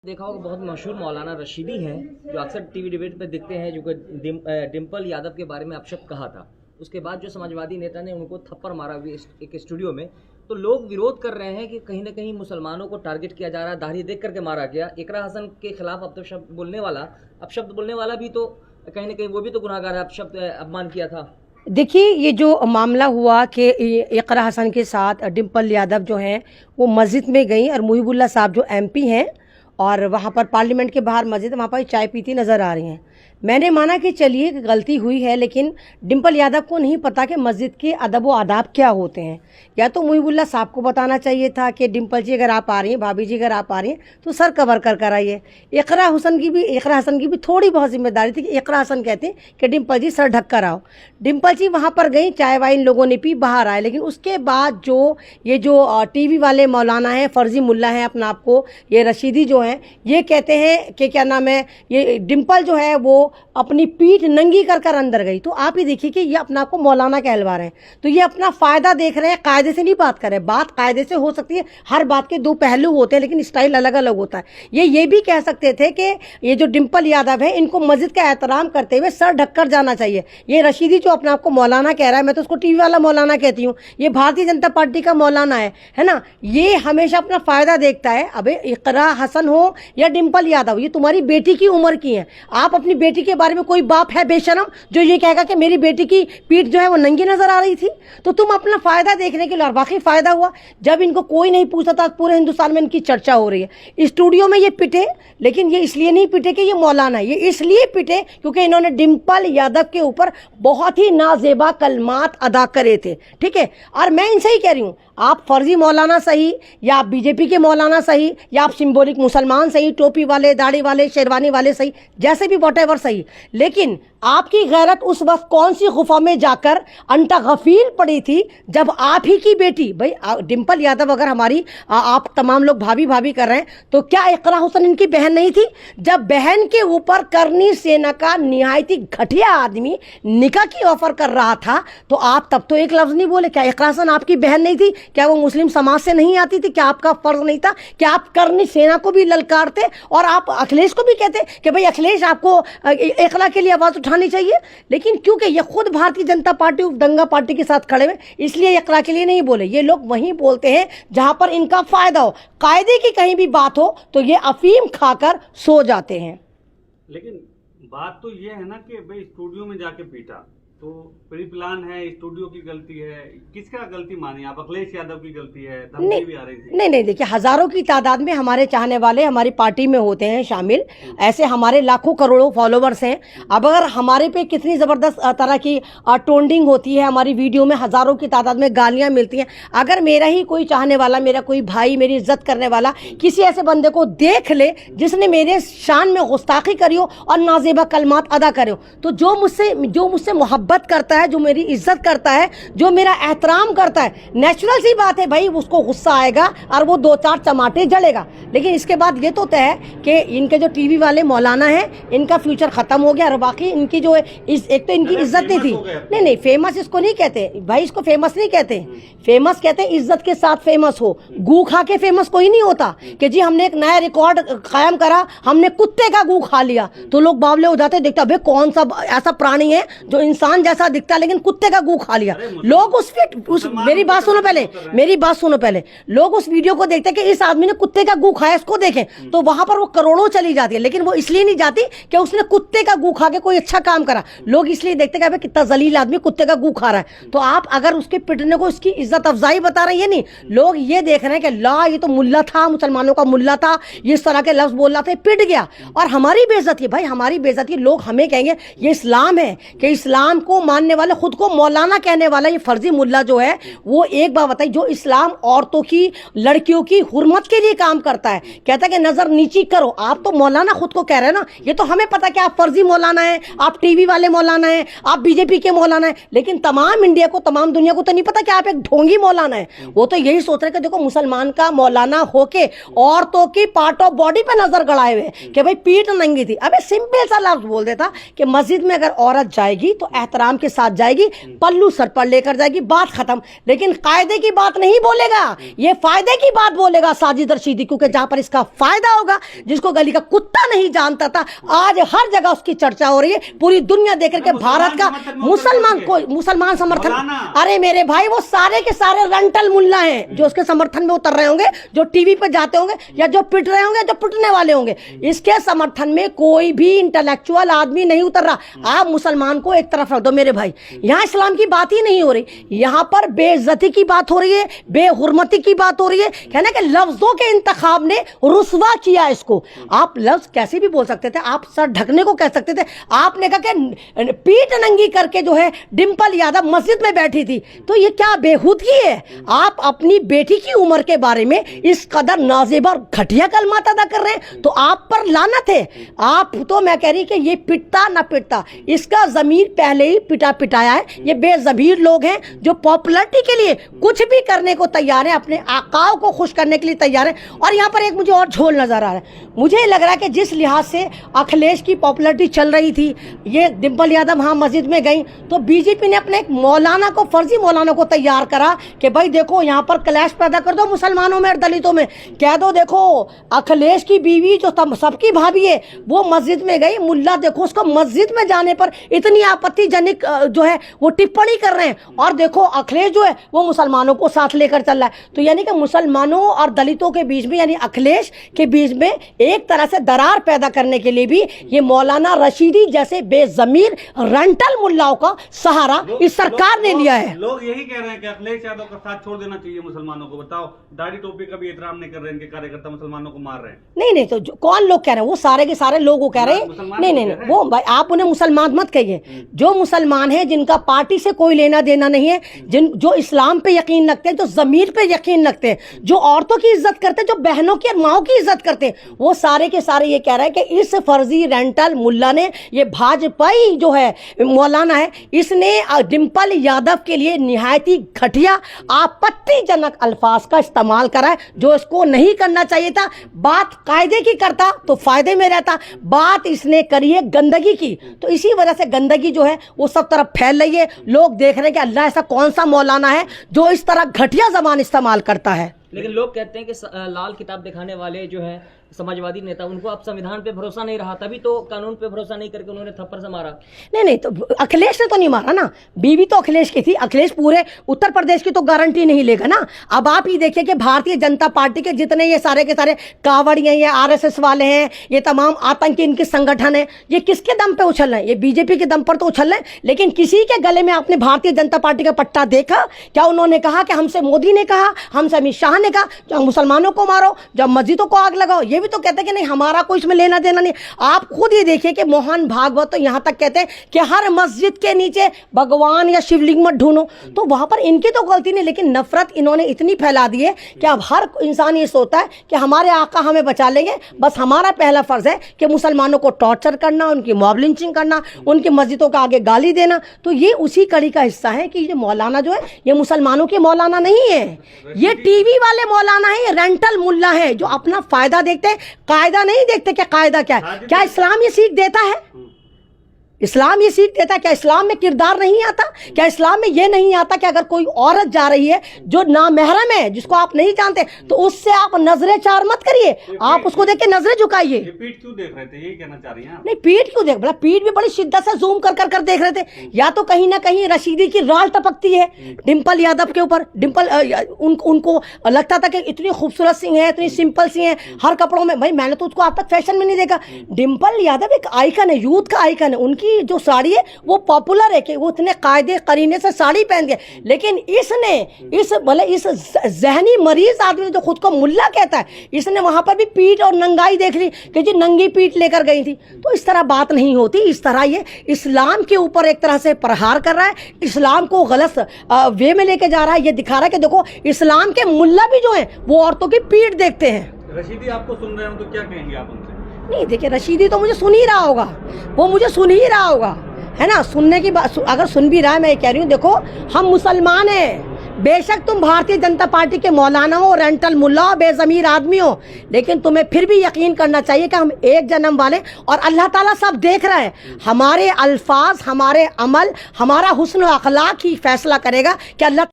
देखा होगा बहुत मशहूर मौलाना रशीदी हैं जो अक्सर टीवी डिबेट पे दिखते हैं, जो कि डिम्पल यादव के बारे में अपशब्द कहा था। उसके बाद जो समाजवादी नेता ने उनको थप्पड़ मारा हुआ एक स्टूडियो में, तो लोग विरोध कर रहे हैं कि कहीं ना कहीं मुसलमानों को टारगेट किया जा रहा है, दाढ़ी देख करके मारा गया। इकरा हसन के खिलाफ अपशब्द बोलने वाला भी तो कहीं ना कहीं वो भी तो गुनाहगार है, अपमान किया था। देखिए, ये जो मामला हुआ कि इकरा हसन के साथ डिम्पल यादव जो हैं वो मस्जिद में गई और मुहिबुल्लाह साहब जो एमपी हैं और वहाँ पर पार्लियामेंट के बाहर मस्जिद, वहाँ पर चाय पीती नज़र आ रही हैं। मैंने माना कि चलिए गलती हुई है, लेकिन डिम्पल यादव को नहीं पता कि मस्जिद के अदब व आदाब क्या होते हैं। या तो मुहिबुल्लाह साहब को बताना चाहिए था कि डिम्पल जी अगर आप आ रही हैं, भाभी जी अगर आप आ रही हैं तो सर कवर कर आइए। इकरा हसन की भी थोड़ी बहुत जिम्मेदारी थी कि इकरा हसन कहते हैं कि डिम्पल जी सर ढक कर आओ। डिम्पल जी वहाँ पर गई, चाय वाय इन लोगों ने पी, बाहर आए। लेकिन उसके बाद ये जो टीवी वाले मौलाना हैं, फर्जी मुल्ला हैं अपना आपको, ये रशीदी जो हैं, ये कहते हैं कि क्या नाम है, ये डिम्पल जो है वो अपनी पीठ नंगी कर अंदर गई। तो आप ही देखिए कि ये अपना आपको मौलाना कहलवा रहे हैं, तो ये अपना फ़ायदा देख रहे हैं, कायदे से नहीं बात कर रहे हैं। बात कायदे से हो सकती है, हर बात के दो पहलू होते हैं, लेकिन स्टाइल अलग अलग होता है। ये भी कह सकते थे कि ये जो डिम्पल यादव है इनको मस्जिद का एहतराम करते हुए सर ढककर जाना चाहिए। ये रशीदी जो अपना आपको मौलाना कह रहा है, मैं तो उसको टीवी वाला मौलाना कहती हूँ, ये भारतीय जनता पार्टी का मौलाना है ना। ये हमेशा अपना फ़ायदा देखता है। अबे इकरा हसन हो या डिम्पल यादव, ये तुम्हारी बेटी की उम्र की है। आप अपनी बेटी के बारे में, कोई बाप है बेशरम जो ये कहेगा कि मेरी बेटी की पीठ जो है वो नंगी नजर आ रही थी? तो तुम अपना फायदा देखने के लिए, और बाकी फायदा हुआ जब इनको कोई नहीं पूछता था, पूरे हिंदुस्तान में इनकी चर्चा हो रही है। स्टूडियो में ये पिटे, लेकिन ये इसलिए नहीं पिटे कि ये मौलाना है, ये इसलिए पिटे क्योंकि इन्होंने डिम्पल यादव के ऊपर बहुत ही नाजेबा कलमात अदा करे थे। ठीक है, और मैं इनसे ही कह रही हूँ, आप फर्जी मौलाना सही, या आप बीजेपी के मौलाना सही, या आप सिंबॉलिक मुसलमान सही, टोपी वाले, दाढ़ी वाले, शेरवानी वाले सही, जैसे भी वॉटेवर सही, लेकिन आपकी गैरत उस वक्त कौन सी गुफा में जाकर अंटा गफील पड़ी थी जब आप ही की बेटी, भाई डिम्पल यादव अगर हमारी आप तमाम लोग भाभी भाभी कर रहे हैं, तो क्या इकरा हसन इनकी बहन नहीं थी? जब बहन के ऊपर करनी सेना का निहायत ही घटिया आदमी निकाह की ऑफर कर रहा था, तो आप तब तो एक लफ्ज नहीं बोले। क्या इकरा हसन आपकी बहन नहीं थी? क्या वो मुस्लिम समाज से नहीं आती थी? क्या आपका फर्ज नहीं था कि आप करनी सेना को भी ललकारते और आप अखिलेश को भी कहते कि भाई अखिलेश आपको इकरा के लिए आवाज उठानी चाहिए? लेकिन क्योंकि ये खुद भारतीय जनता पार्टी दंगा पार्टी के साथ खड़े हुए, इसलिए इकरा के लिए नहीं बोले। ये लोग वहीं बोलते हैं जहां पर इनका फायदा हो। कायदे की कहीं भी बात हो तो ये अफीम खाकर सो जाते हैं। लेकिन बात तो ये है ना कि भाई स्टूडियो में जाके पीटा तो प्री प्लान है, स्टूडियो की गलती है, किसका गलती मानी आप? अखिलेश यादव की गलती है? धमकी भी आ रही थी। नहीं, देखिए, हजारों की तादाद में हमारे चाहने वाले हमारी पार्टी में होते हैं शामिल, ऐसे हमारे लाखों करोड़ों फॉलोवर्स हैं। अब अगर हमारे पे कितनी ज़बरदस्त तरह की ट्रोलिंग होती है, हमारी वीडियो में हजारों की तादाद में गालियाँ मिलती हैं, अगर मेरा ही कोई चाहने वाला, मेरा कोई भाई, मेरी इज्जत करने वाला किसी ऐसे बंदे को देख ले जिसने मेरे शान में गुस्ताखी करी हो और नाजेबा कलमात अदा करे हो, तो जो मुझसे मोहब्बत करता है, जो मेरी इज्जत करता है, जो मेरा एहतराम करता है, नेचुरल सी बात है भाई, उसको गुस्सा आएगा और वो दो चार चमाटे जलेगा। लेकिन इसके बाद ये तो तय है कि इनके जो टीवी वाले मौलाना हैं, इनका फ्यूचर खत्म हो गया। और बाकी इनकी जो एक तो इनकी इज्जत नहीं थी। नहीं, फेमस इसको नहीं कहते भाई, इसको फेमस नहीं कहते। फेमस कहते हैं इज्जत के साथ फेमस हो। गू खा के फेमस कोई नहीं होता कि जी हमने एक नया रिकॉर्ड कायम करा, हमने कुत्ते का गू खा लिया तो लोग बावले हो जाते, देखते अबे कौन सा ऐसा प्राणी है जो इंसान जैसा दिखता है लेकिन कुत्ते का गू खा लिया। लोग मेरी बात सुनो पहले, लोग उस वीडियो को देखते हैं कि इस आदमी ने कुत्ते का गू खाया, इसको देखें, तो वहां पर वो करोड़ों चली जाती है। लेकिन वो इसलिए नहीं जाती कि उसने कुत्ते का गू खा के कोई अच्छा काम करा, लोग इसलिए देखते हैं कि कितना जलील आदमी कुत्ते का गू खा रहा है। तो आप अगर उसके पिटने को उसकी इज्जत अफजाई बता रहे हैं, ये नहीं, लोग ये देख रहे हैं कि ला ये तो मुल्ला था, मुसलमानों का मुल्ला था, इस तरह के लफ्ज बोल रहा था, पिट गया। और हमारी बेइज्जती, भाई हमारी बेइज्जती, लोग हमें कहेंगे ये इस्लाम है, कि इस्लाम को मानने वाले, खुद को मौलाना कहने वाला ये फर्जी मुल्ला जो है, वो एक बात बताइए, जो इस्लाम औरतों की, लड़कियों की हुर्मत के लिए काम करता है, कहता है कि नजर नीची करो। आप तो मौलाना खुद को कह रहे हैं ना, ये तो हमें पता कि आप फर्जी मौलाना हैं, आप टीवी वाले मौलाना हैं, आप बीजेपी के मौलाना हैं, लेकिन तमाम इंडिया को, तमाम दुनिया को तो नहीं पता कि आप एक ढोंगी मौलाना है। वो तो यही सोच रहे कि देखो मुसलमान का मौलाना होके औरतों की पार्ट ऑफ बॉडी पे नजर गड़ाए हुए कि भाई पीठ नंगी थी। अबे सिंपल सा लफ्ज बोल देता कि मस्जिद में अगर औरत जाएगी तो एहतराम के साथ जाएगी, पल्लू सर पर लेकर जाएगी, बात खत्म। लेकिन कायदे की बात नहीं बोलेगा, ये फायदे की बात बोलेगा साजिद रशीदी, क्योंकि जहां पर इसका फायदा होगा, जिसको गली का कुत्ता नहीं जानता था, आज हर जगह उसकी चर्चा हो रही है, पूरी दुनिया देख करके भारत का मुसलमान समर्थन। अरे मेरे भाई, वो सारे के सारे रंटल मुल्ला हैं जो उसके समर्थन में उतर रहे होंगे, जो टीवी पे जाते होंगे, या जो पिट रहे होंगे, जो पिटने वाले होंगे। इसके समर्थन में कोई भी इंटेलेक्चुअल आदमी नहीं उतर रहा। आप मुसलमान को एक तरफ रख दो मेरे भाई, यहाँ इस्लाम की बात ही नहीं हो रही, यहाँ पर बेइज्जती की बात हो रही है, बेहुरमती की बात हो रही है। कहना कि लफ्जों के इंतखाब ने रुस्वा किया इसको। आप लफ्ज कैसे भी बोल सकते थे, आप सर ढकने को कह सकते थे। आपने कहा कि पीठ नंगी करके जो है डिम्पल यादव मस्जिद में बैठी थी, तो ये क्या बेहूदगी है। आप अपनी बेटी की उम्र के बारे में इस कदर नाज़ेब और घटिया कलमात अदा कर रहे हैं, तो आप पर लानत है। आप तो मैं कह रही कि ये पिटता ना पिटता, इसका ज़मीर पहले ही पिटाया है। ये बेज़मीर लोग हैं जो पॉपुलरिटी के लिए कुछ भी करने को तैयार है, अपने आकाओं को खुश करने के लिए तैयार है। और यहाँ पर एक मुझे और झोल नजर आ रहा है। मुझे लग रहा है कि जिस लिहाज से अखिलेश की पॉपुलरिटी चल रही थी, ये डिम्पल यादव वहाँ मस्जिद में गई, तो बीजेपी ने अपने एक मौलाना को, फर्जी मौलाना को तैयार करा कि भाई देखो यहाँ पर क्लैश पैदा कर दो मुसलमानों में और दलितों में, कह दो देखो अखिलेश की बीवी जो सबकी भाभी है वो मस्जिद में गई, मुल्ला देखो उसको मस्जिद में जाने पर इतनी आपत्तिजनक जो है वो टिप्पणी कर रहे हैं, और देखो अखिलेश जो है वो मुसलमानों को साथ लेकर चल रहा है। तो यानी कि मुसलमानों और दलितों के बीच में, यानी अखिलेश के बीच में एक तरह से दरार पैदा करने के लिए भी ये मौलाना रशीदी जैसे बेजमीर रंटल मुल्लाओं का सहारा इस सरकार ने लिया है। लोग यही कह रहे हैं कि अखिलेश यादव का साथ छोड़ देना चाहिए मुसलमानों को। बताओ, दाढ़ी टोपी का भी एहतराम नहीं कर रहे हैं, इनके कार्यकर्ता मुसलमानों को मार रहे हैं। नहीं, तो कौन लोग कह रहे हैं, वो सारे के सारे लोग कह रहे हैं। नहीं, वो भाई आप उन्हें मुसलमान मत कहिए। जो मुसलमान है, जिनका पार्टी से कोई लेना देना नहीं है, जो इस्लाम पे यकीन रखते हैं, जो जमीर पे यकीन रखते हैं, जो औरतों की इज्जत करते हैं, जो बहनों की और माओ की इज्जत करते हैं, वो सारे के सारे ये कह रहे हैं कि इस फर्जी रेंटल मुल्ला ने, ये भाजपाई जो है मौलाना है, इसने डिम्पल यादव के लिए निहायत ही घटिया आपत्तिजनक अल्फाज का इस्तेमाल करा है, जो इसको नहीं करना चाहिए था। बात कायदे की करता तो फायदे में रहता, बात इसने करी है गंदगी की, तो इसी वजह से गंदगी जो है वो सब तरफ फैल रही है। लोग देख रहे हैं कि अल्लाह, ऐसा कौन सा मौलाना है जो इस तरह घटिया जबान इस्तेमाल करता है। लेकिन लोग कहते हैं कि लाल किताब दिखाने वाले जो है समाजवादी नेता, उनको अब संविधान पे भरोसा नहीं रहा, तभी तो कानून पे भरोसा नहीं करके उन्होंने थप्पड़ से मारा। नहीं, तो अखिलेश ने तो नहीं मारा ना, बीवी तो अखिलेश की थी। अखिलेश पूरे उत्तर प्रदेश की तो गारंटी नहीं लेगा ना। अब आप ही देखिए कि भारतीय जनता पार्टी के जितने ये सारे के सारे कावड़ी हैं, ये आरएसएस वाले हैं, ये तमाम आतंकी इनके संगठन है, ये किसके दम पे उछल रहे हैं? ये बीजेपी के दम पर तो उछल रहे हैं। लेकिन किसी के गले में आपने भारतीय जनता पार्टी का पट्टा देखा क्या? उन्होंने कहा कि हमसे मोदी ने कहा, हमसे अमित शाह ने कहा, जब मुसलमानों को मारो, जब मस्जिदों को आग लगाओ। ये भी तो कहते हैं कि नहीं, हमारा कोई इसमें लेना देना नहीं। आप खुद ये देखिए कि मोहन भागवत तो यहाँ तक कहते हैं कि हर मस्जिद के नीचे भगवान या शिवलिंग मत ढूंढो, तो वहां पर इनकी तो गलती नहीं, लेकिन नफरत इन्होंने इतनी फैला दी है कि अब हर इंसान ये सोचता है कि हमारे आका हमें बचा लेंगे, बस हमारा पहला फर्ज है कि मुसलमानों को टॉर्चर करना, उनकी मॉब लिंचिंग करना, उनकी मस्जिदों का आगे गाली देना। तो ये उसी कड़ी का हिस्सा है कि ये मौलाना जो है, ये मुसलमानों के मौलाना नहीं है, ये टीवी वाले मौलाना है, ये रेंटल मुल्ला है जो अपना फायदा देखते हैं, कायदा नहीं देखते कि कायदा क्या है। क्या इस्लाम ये सीख देता है? इस्लाम ये सीख देता है? क्या इस्लाम में किरदार नहीं आता? क्या इस्लाम में ये नहीं आता कि अगर कोई औरत जा रही है जो नामहरम है, जिसको आप नहीं जानते, तो उससे आप नजरें चार मत करिए, आप उसको देख के नजरें झुकाइए। पीठ क्यों देख रहे थे, यही कहना चाह रही हैं आप? नहीं, पीठ क्यों देख, बोला पीठ भी बड़ी शिद्दत से जूम कर कर देख रहे थे। या तो कहीं ना कहीं रशीदी की राल टपकती है डिम्पल यादव के ऊपर। डिम्पल उनको लगता था कि इतनी खूबसूरत सी है, इतनी सिंपल सी है, हर कपड़ों में। भाई मैंने तो उसको आज तक फैशन में नहीं देखा। डिम्पल यादव एक आइकन है, यूथ का आइकन है। उनकी जो साड़ी है वो पॉपुलर है कि वो इतने कायदे करीने से साड़ी पहन के, लेकिन इसने इस जहनी मरीज आदमी जो खुद को मुल्ला कहता है, इसने वहां पर भी पीठ और नंगाई देख ली कि जी नंगी पीठ लेकर गई थी। तो इस तरह बात नहीं होती। इस तरह ये इस्लाम के ऊपर एक तरह से प्रहार कर रहा है, इस्लाम को गलत वे में लेके जा रहा है। ये दिखा रहा है कि देखो इस्लाम के मुल्ला भी जो है वो औरतों की पीठ देखते हैं। रशीदी आपको सुन रहे हो तो क्या कहेंगे आप उनसे? नहीं, देखिए रशीदी तो मुझे सुन ही रहा होगा, वो मुझे सुन ही रहा होगा, है ना। सुनने की बात, अगर सुन भी रहा है, मैं ये कह रही हूँ देखो हम मुसलमान हैं, بے شک تم بھارتیہ جنتا پارٹی کے مولانا ہو, رینٹل ملا ہو, بے ضمیر آدمی ہو, لیکن تمہیں پھر بھی یقین کرنا چاہیے کہ ہم ایک جنم والے, اور اللہ تعالیٰ سب دیکھ رہا ہے. ہمارے الفاظ, ہمارے عمل, ہمارا حسن و اخلاق ہی فیصلہ کرے گا کہ اللہ